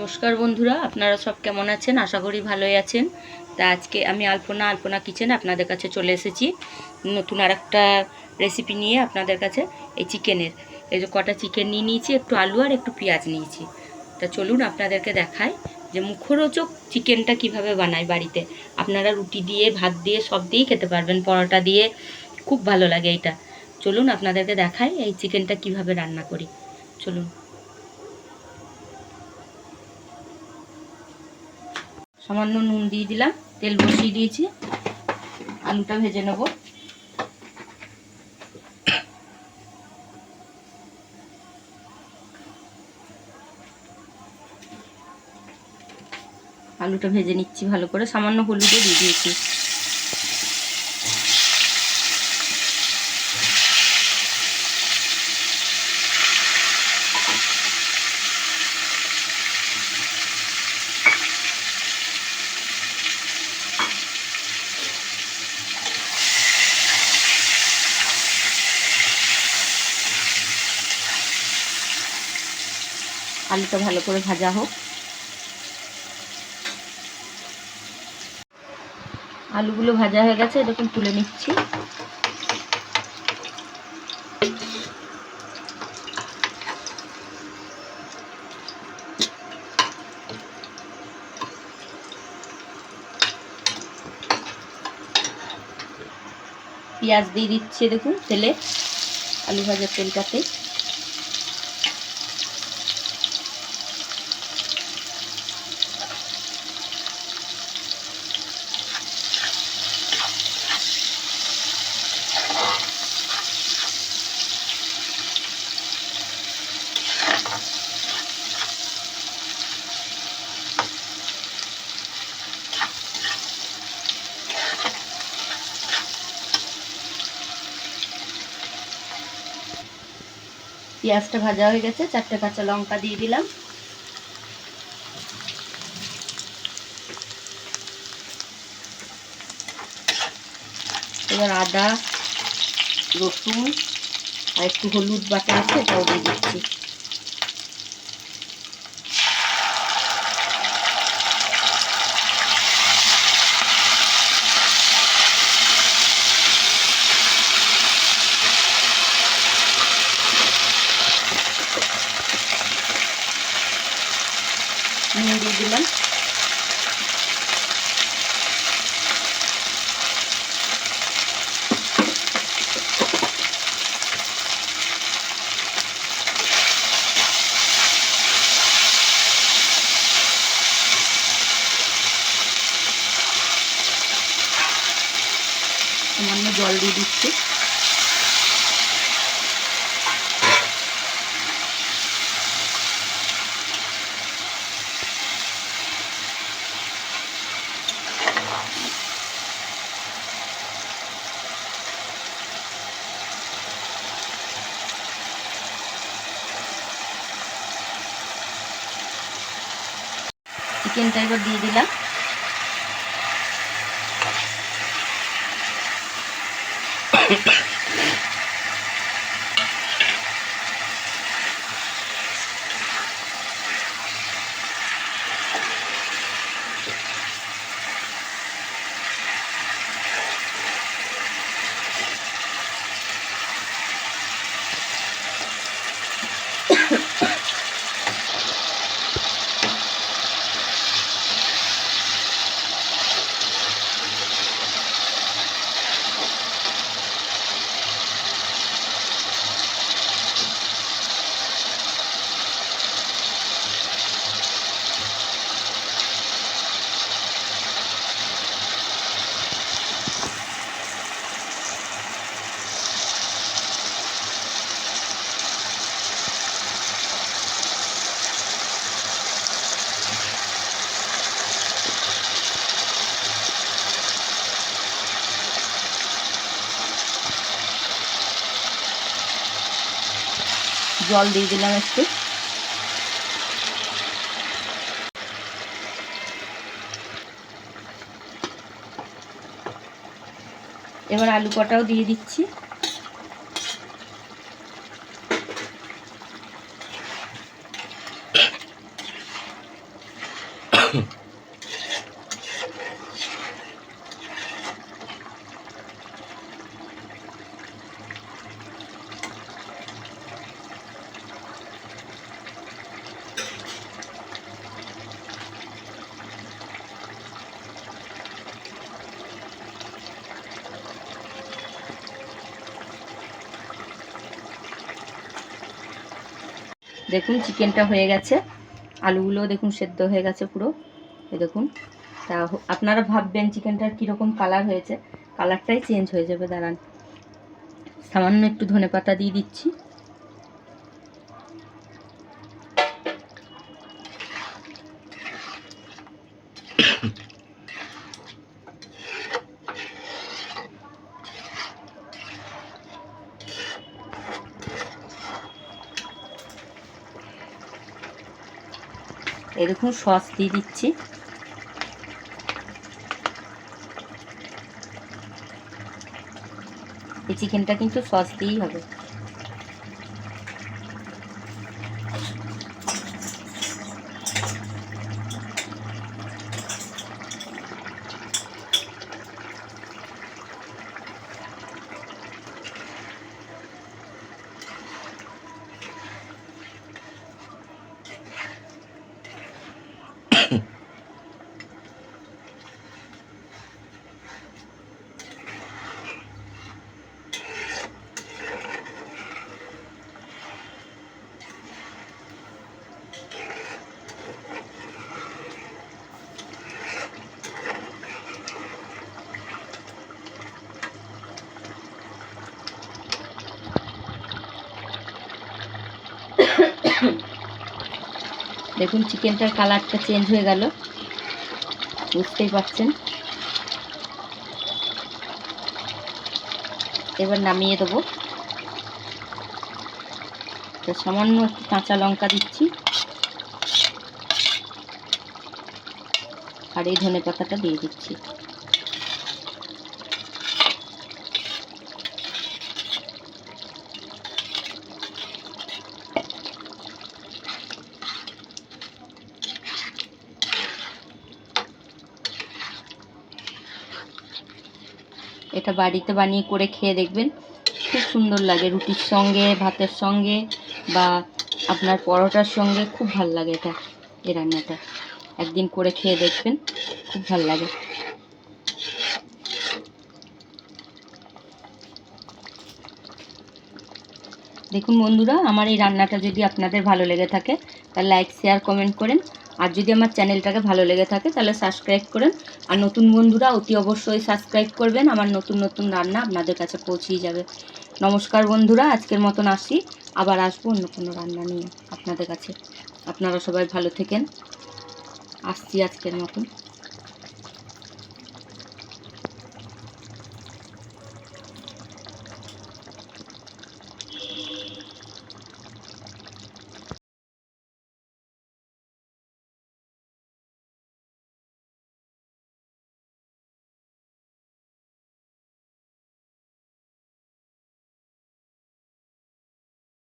নমস্কার বন্ধুরা, আপনারা সব কেমন আছেন? আশা করি ভালোই আছেন। তা আজকে আমি আলপনা কিচেন আপনাদের কাছে চলে এসেছি নতুন আর একটা রেসিপি নিয়ে আপনাদের কাছে। এই চিকেনের, এই যে কটা চিকেন নিয়ে নিয়েছি, একটু আলু আর একটু পেঁয়াজ নিয়েছি। তা চলুন আপনাদেরকে দেখাই যে মুখরোচক চিকেনটা কিভাবে বানাই বাড়িতে। আপনারা রুটি দিয়ে, ভাত দিয়ে, সব দিয়েই খেতে পারবেন, পরোটা দিয়ে, খুব ভালো লাগে এইটা। চলুন আপনাদেরকে দেখাই এই চিকেনটা কিভাবে রান্না করি। চলুন। সামান্য নুন দিয়ে দিলাম, তেল বসিয়ে দিয়েছি, আলুটা ভেজে নেব। আলুটা ভেজে নিচ্ছি ভালো করে, সামান্য হলুদও দিয়ে দিয়েছি। আলুটা ভালো করে ভাজা হোক। আলুগুলো ভাজা হয়ে গেছে, এরকম তুলে নিচ্ছি। পেঁয়াজ দিয়ে দিচ্ছি, দেখুন তেলে, আলু ভাজার তেলটাতে। পেঁয়াজটা ভাজা হয়ে গেছে, 4টে কাঁচা লঙ্কা দিয়ে দিলাম। এবার আদা, রসুন আর একটু হলুদ বাটা আছে, এটাও দিয়ে দিচ্ছি। নুন দিয়ে দিলাম। সামান্য জল দিয়ে দিচ্ছি। চিকেনটা এবার দিয়ে দিলাম। জল দিয়ে দিলাম একটু। এবার আলু কটাও দিয়ে দিচ্ছি। দেখুন চিকেনটা হয়ে গেছে, আলুগুলো দেখুন সেদ্ধ হয়ে গেছে পুরো। এই দেখুন, তা আপনারা ভাববেন চিকেনটার কীরকম কালার হয়েছে, কালারটাই চেঞ্জ হয়ে যাবে। দাঁড়ান, সামান্য একটু ধনেপাতা দিয়ে দিচ্ছি। এই দেখুন সস দিয়ে দিচ্ছি। এই চিকেনটা কিন্তু সস দিয়েই হবে। দেখুন চিকেনটার কালারটা চেঞ্জ হয়ে গেল, বুঝতেই পারছেন। এবার নামিয়ে দেবো। তো সামান্য একটু কাঁচা লঙ্কা দিচ্ছি, আর এই ধনেপাতাটা দিয়ে দিচ্ছি। এটা বাড়িতে বানিয়ে করে খেয়ে দেখবেন, খুব সুন্দর লাগে। রুটির সঙ্গে, ভাতের সঙ্গে, বা আপনার পরোটার সঙ্গে খুব ভাল লাগে এটা। এই রান্নাটা একদিন করে খেয়ে দেখবেন, খুব ভাল লাগে। দেখুন বন্ধুরা, আমার এই রান্নাটা যদি আপনাদের ভালো লেগে থাকে তাহলে লাইক, শেয়ার, কমেন্ট করেন। আর যদি আমার চ্যানেলটাকে ভালো লেগে থাকে তাহলে সাবস্ক্রাইব করেন। আর নতুন বন্ধুরা অতি অবশ্যই সাবস্ক্রাইব করবেন, আমার নতুন নতুন রান্না আপনাদের কাছে পৌঁছেই যাবে। নমস্কার বন্ধুরা, আজকের মতন আসি, আবার আসবো অন্য কোনো রান্না নিয়ে আপনাদের কাছে। আপনারা সবাই ভালো থেকেন, আসছি আজকের মতন।